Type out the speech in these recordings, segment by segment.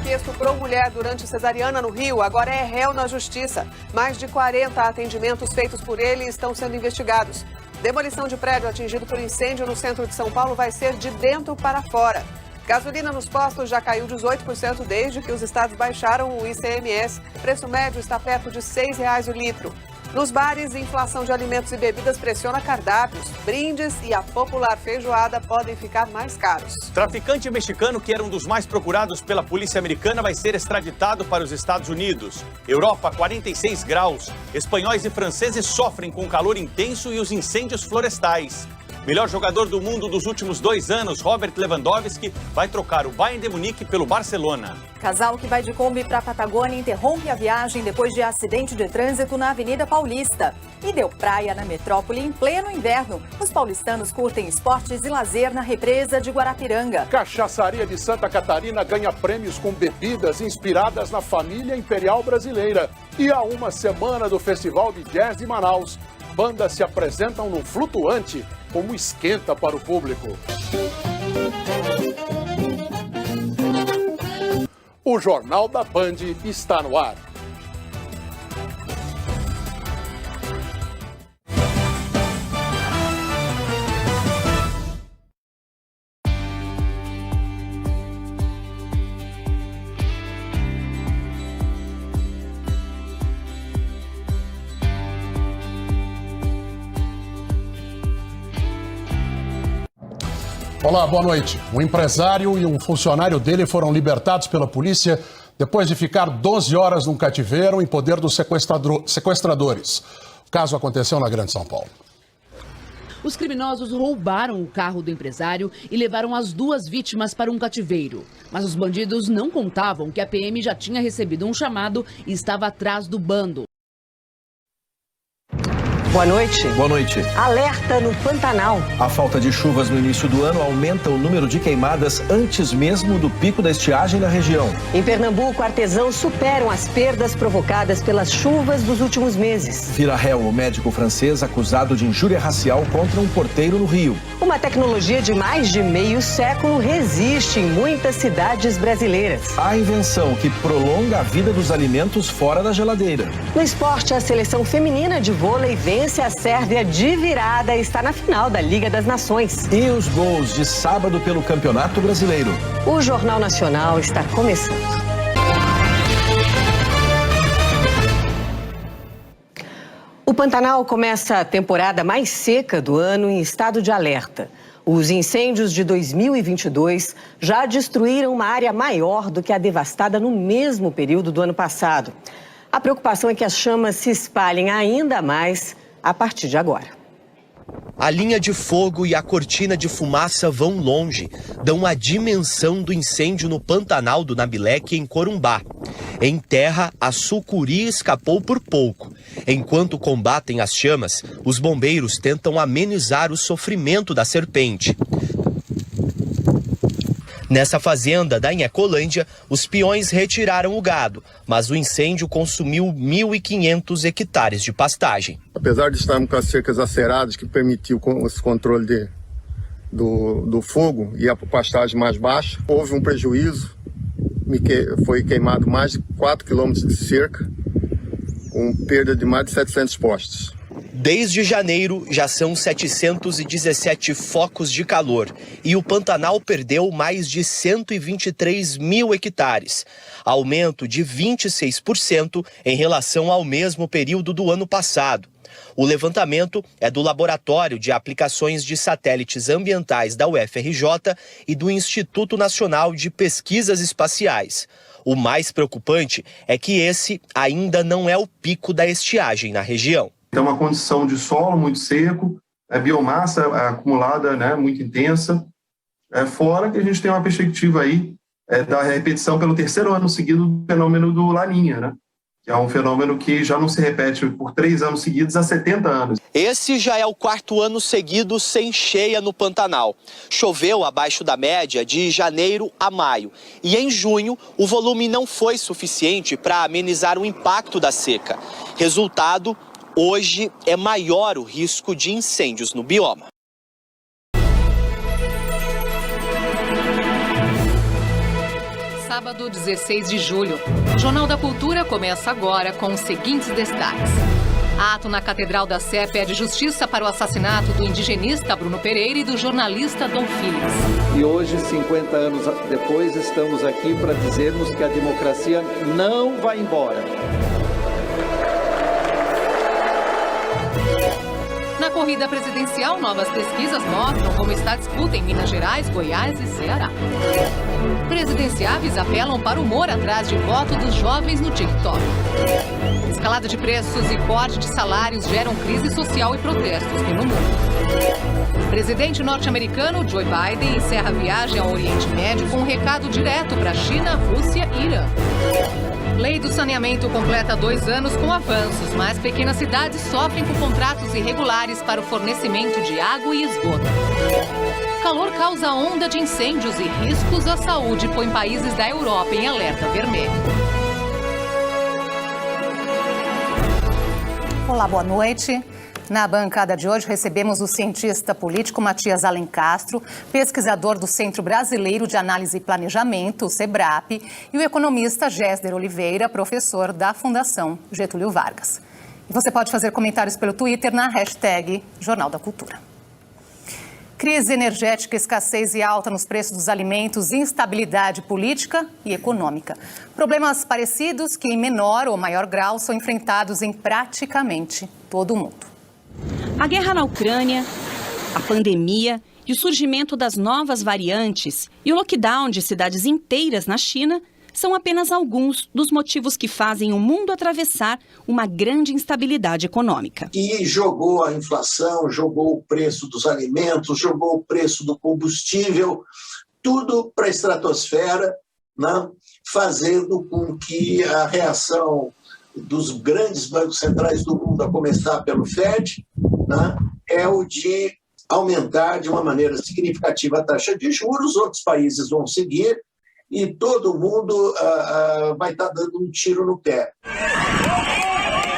que estuprou mulher durante cesariana no Rio agora é réu na justiça. Mais de 40 atendimentos feitos por ele estão sendo investigados. Demolição de prédio atingido por incêndio no centro de São Paulo vai ser de dentro para fora. Gasolina nos postos já caiu 18% desde que os estados baixaram o ICMS. Preço médio está perto de R$ 6,00 o litro. Nos bares, inflação de alimentos e bebidas pressiona cardápios. Brindes e a popular feijoada podem ficar mais caros. Traficante mexicano, que era um dos mais procurados pela polícia americana, vai ser extraditado para os Estados Unidos. Europa, 46 graus. Espanhóis e franceses sofrem com o calor intenso e os incêndios florestais. Melhor jogador do mundo dos últimos 2 anos, Robert Lewandowski, vai trocar o Bayern de Munique pelo Barcelona. Casal que vai de Kombi para a Patagônia interrompe a viagem depois de acidente de trânsito na Avenida Paulista. E deu praia na metrópole em pleno inverno. Os paulistanos curtem esportes e lazer na represa de Guarapiranga. Cachaçaria de Santa Catarina ganha prêmios com bebidas inspiradas na família imperial brasileira. E há uma semana do Festival de Jazz de Manaus, bandas se apresentam no Flutuante como esquenta para o público. O Jornal da Band está no ar. Olá, boa noite. Um empresário e um funcionário dele foram libertados pela polícia depois de ficar 12 horas num cativeiro em poder dos sequestradores. O caso aconteceu na Grande São Paulo. Os criminosos roubaram o carro do empresário e levaram as 2 vítimas para um cativeiro. Mas os bandidos não contavam que a PM já tinha recebido um chamado e estava atrás do bando. Boa noite. Boa noite. Alerta no Pantanal. A falta de chuvas no início do ano aumenta o número de queimadas antes mesmo do pico da estiagem na região. Em Pernambuco, artesãos superam as perdas provocadas pelas chuvas dos últimos meses. Vira réu o médico francês acusado de injúria racial contra um porteiro no Rio. Uma tecnologia de mais de meio século resiste em muitas cidades brasileiras. A invenção que prolonga a vida dos alimentos fora da geladeira. No esporte, a seleção feminina de vôlei vence a Sérvia de virada e está na final da Liga das Nações. E os gols de sábado pelo Campeonato Brasileiro. O Jornal Nacional está começando. O Pantanal começa a temporada mais seca do ano em estado de alerta. Os incêndios de 2022 já destruíram uma área maior do que a devastada no mesmo período do ano passado. A preocupação é que as chamas se espalhem ainda mais a partir de agora. A linha de fogo e a cortina de fumaça vão longe, dão a dimensão do incêndio no Pantanal do Nabileque, em Corumbá. Em terra, a sucuri escapou por pouco. Enquanto combatem as chamas, os bombeiros tentam amenizar o sofrimento da serpente. Nessa fazenda da Inhecolândia, os peões retiraram o gado, mas o incêndio consumiu 1.500 hectares de pastagem. Apesar de estarmos com as cercas aceradas, que permitiu esse controle do fogo e a pastagem mais baixa, houve um prejuízo, foi queimado mais de 4 quilômetros de cerca, com perda de mais de 700 postes. Desde janeiro, já são 717 focos de calor e o Pantanal perdeu mais de 123 mil hectares, aumento de 26% em relação ao mesmo período do ano passado. O levantamento é do Laboratório de Aplicações de Satélites Ambientais da UFRJ e do Instituto Nacional de Pesquisas Espaciais. O mais preocupante é que esse ainda não é o pico da estiagem na região. Tem uma condição de solo muito seco, biomassa acumulada, muito intensa, fora que a gente tem uma perspectiva aí da repetição pelo 3º ano seguido do fenômeno do Laninha, que é um fenômeno que já não se repete por 3 anos seguidos há 70 anos. Esse já é o 4º ano seguido sem cheia no Pantanal. Choveu abaixo da média de janeiro a maio. E em junho, o volume não foi suficiente para amenizar o impacto da seca. Resultado, hoje é maior o risco de incêndios no bioma. sábado, 16 de julho. O Jornal da Cultura começa agora com os seguintes destaques. Ato na Catedral da Sé pede justiça para o assassinato do indigenista Bruno Pereira e do jornalista Dom Phillips. E hoje, 50 anos depois, estamos aqui para dizermos que a democracia não vai embora. Na corrida presidencial, novas pesquisas mostram como está a disputa em Minas Gerais, Goiás e Ceará. Presidenciáveis apelam para o humor atrás de voto dos jovens no TikTok. Escalada de preços e corte de salários geram crise social e protestos pelo mundo. Presidente norte-americano Joe Biden encerra a viagem ao Oriente Médio com um recado direto para China, Rússia e Irã. Lei do saneamento completa 2 anos com avanços, mas pequenas cidades sofrem com contratos irregulares para o fornecimento de água e esgoto. Calor causa onda de incêndios e riscos à saúde põe países da Europa em alerta vermelho. Olá, boa noite. Na bancada de hoje recebemos o cientista político Matias Alencastro, pesquisador do Centro Brasileiro de Análise e Planejamento, o SEBRAP, e o economista Gésder Oliveira, professor da Fundação Getúlio Vargas. E você pode fazer comentários pelo Twitter na hashtag Jornal da Cultura. Crise energética, escassez e alta nos preços dos alimentos, instabilidade política e econômica. Problemas parecidos que, em menor ou maior grau, são enfrentados em praticamente todo o mundo. A guerra na Ucrânia, a pandemia e o surgimento das novas variantes e o lockdown de cidades inteiras na China são apenas alguns dos motivos que fazem o mundo atravessar uma grande instabilidade econômica. E jogou a inflação, jogou o preço dos alimentos, jogou o preço do combustível, tudo para a estratosfera, né? Fazendo com que a reação dos grandes bancos centrais do mundo, a começar pelo FED, né, é o de aumentar de uma maneira significativa a taxa de juros, outros países vão seguir e todo mundo vai estar dando um tiro no pé.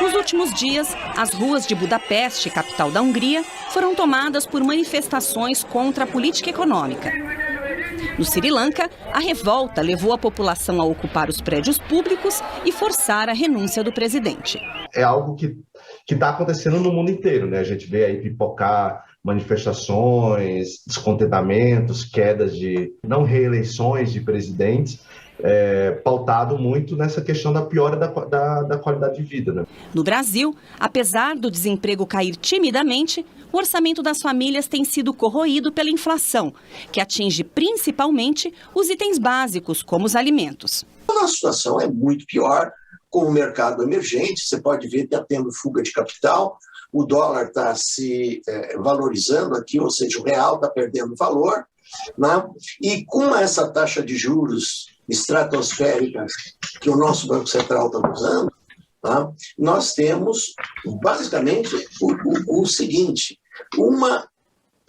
Nos últimos dias, as ruas de Budapeste, capital da Hungria, foram tomadas por manifestações contra a política econômica. No Sri Lanka, a revolta levou a população a ocupar os prédios públicos e forçar a renúncia do presidente. É algo que está acontecendo no mundo inteiro, né? A gente vê aí pipocar manifestações, descontentamentos, quedas de não reeleições de presidentes, pautado muito nessa questão da piora da qualidade de vida, né? No Brasil, apesar do desemprego cair timidamente, o orçamento das famílias tem sido corroído pela inflação, que atinge principalmente os itens básicos, como os alimentos. A situação é muito pior com o mercado emergente, você pode ver que está tendo fuga de capital, o dólar está se valorizando aqui, ou seja, o real está perdendo valor, né? E com essa taxa de juros estratosférica que o nosso Banco Central está usando, tá? Nós temos basicamente o seguinte, uma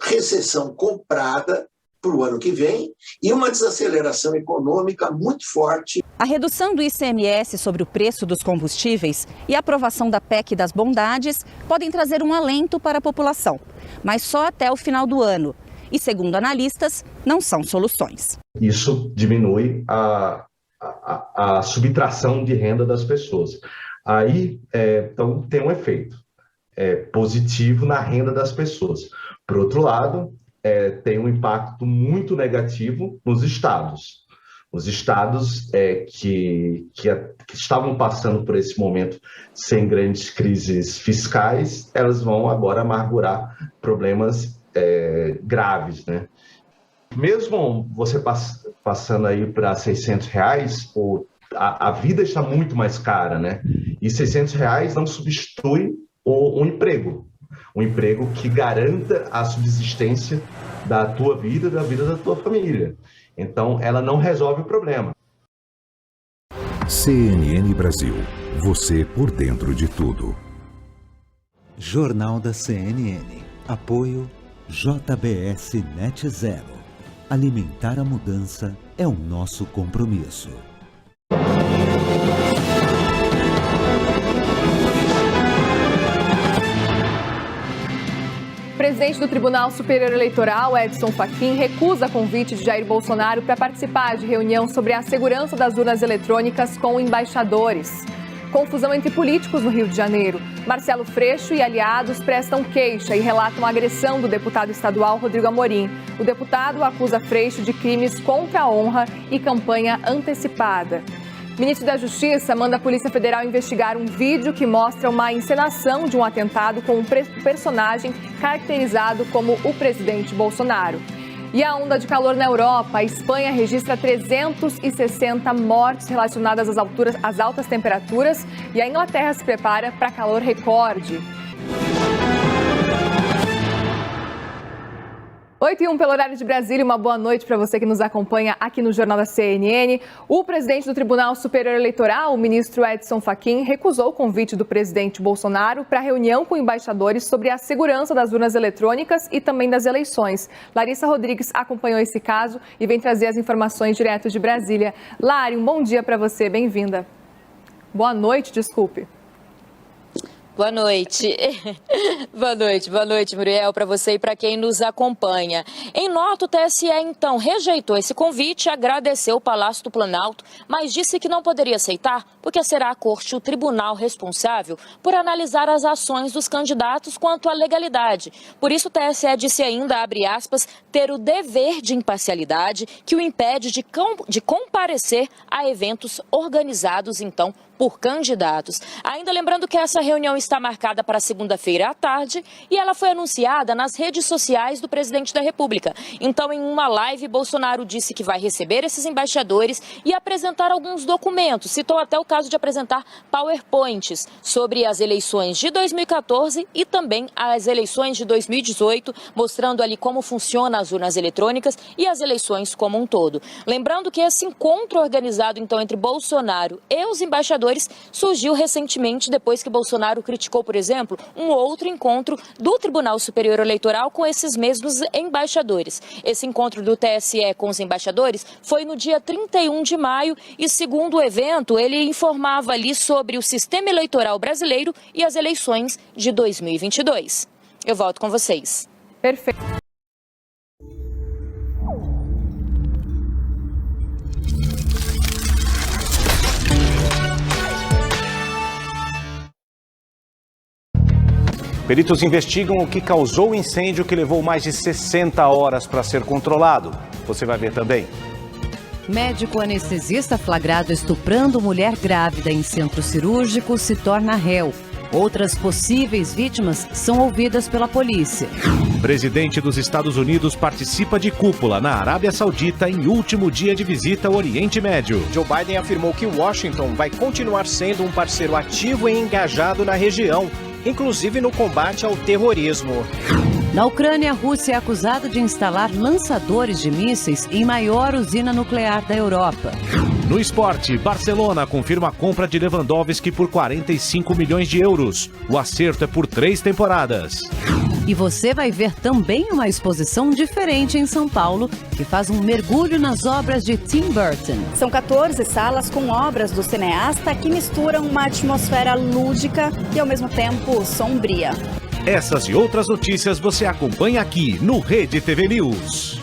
recessão comprada para o ano que vem e uma desaceleração econômica muito forte. A redução do ICMS sobre o preço dos combustíveis e a aprovação da PEC das bondades podem trazer um alento para a população, mas só até o final do ano. E, segundo analistas, não são soluções. Isso diminui a subtração de renda das pessoas. Aí, então, tem um efeito positivo na renda das pessoas. Por outro lado, tem um impacto muito negativo nos estados. Os estados que estavam passando por esse momento sem grandes crises fiscais, elas vão agora amargurar problemas graves, né? Mesmo você passando aí para R$600, a vida está muito mais cara, né? E R$600 não substitui um emprego que garanta a subsistência da tua vida, da vida da tua família. Então, ela não resolve o problema. CNN Brasil, você por dentro de tudo. Jornal da CNN, apoio JBS Net Zero. Alimentar a mudança é o nosso compromisso. O presidente do Tribunal Superior Eleitoral, Edson Fachin, recusa convite de Jair Bolsonaro para participar de reunião sobre a segurança das urnas eletrônicas com embaixadores. Confusão entre políticos no Rio de Janeiro. Marcelo Freixo e aliados prestam queixa e relatam a agressão do deputado estadual Rodrigo Amorim. O deputado acusa Freixo de crimes contra a honra e campanha antecipada. O ministro da Justiça manda a Polícia Federal investigar um vídeo que mostra uma encenação de um atentado com um personagem caracterizado como o presidente Bolsonaro. E a onda de calor na Europa, a Espanha registra 360 mortes relacionadas às altas temperaturas e a Inglaterra se prepara para calor recorde. 8h01 pelo horário de Brasília, uma boa noite para você que nos acompanha aqui no Jornal da CNN. O presidente do Tribunal Superior Eleitoral, o ministro Edson Fachin, recusou o convite do presidente Bolsonaro para reunião com embaixadores sobre a segurança das urnas eletrônicas e também das eleições. Larissa Rodrigues acompanhou esse caso e vem trazer as informações direto de Brasília. Lari, um bom dia para você, bem-vinda. Boa noite, desculpe. Boa noite. Boa noite, Muriel, para você e para quem nos acompanha. Em nota, o TSE, então, rejeitou esse convite, agradeceu o Palácio do Planalto, mas disse que não poderia aceitar, porque será a Corte o tribunal responsável por analisar as ações dos candidatos quanto à legalidade. Por isso, o TSE disse ainda, abre aspas, ter o dever de imparcialidade que o impede de comparecer a eventos organizados, então, por candidatos. Ainda lembrando que essa reunião está marcada para segunda-feira à tarde e ela foi anunciada nas redes sociais do presidente da República. Então, em uma live, Bolsonaro disse que vai receber esses embaixadores e apresentar alguns documentos. Citou até o caso de apresentar PowerPoints sobre as eleições de 2014 e também as eleições de 2018, mostrando ali como funcionam as urnas eletrônicas e as eleições como um todo. Lembrando que esse encontro organizado, então, entre Bolsonaro e os embaixadores surgiu recentemente depois que Bolsonaro criticou, por exemplo, um outro encontro do Tribunal Superior Eleitoral com esses mesmos embaixadores. Esse encontro do TSE com os embaixadores foi no dia 31 de maio e, segundo o evento, ele informava ali sobre o sistema eleitoral brasileiro e as eleições de 2022. Eu volto com vocês. Perfeito. Peritos investigam o que causou o incêndio que levou mais de 60 horas para ser controlado. Você vai ver também. Médico anestesista flagrado estuprando mulher grávida em centro cirúrgico se torna réu. Outras possíveis vítimas são ouvidas pela polícia. Presidente dos Estados Unidos participa de cúpula na Arábia Saudita em último dia de visita ao Oriente Médio. Joe Biden afirmou que Washington vai continuar sendo um parceiro ativo e engajado na região, inclusive no combate ao terrorismo. Na Ucrânia, a Rússia é acusada de instalar lançadores de mísseis em maior usina nuclear da Europa. No esporte, Barcelona confirma a compra de Lewandowski por 45 milhões de euros. O acerto é por 3 temporadas. E você vai ver também uma exposição diferente em São Paulo, que faz um mergulho nas obras de Tim Burton. São 14 salas com obras do cineasta que misturam uma atmosfera lúdica e, ao mesmo tempo, sombria. Essas e outras notícias você acompanha aqui no Rede TV News.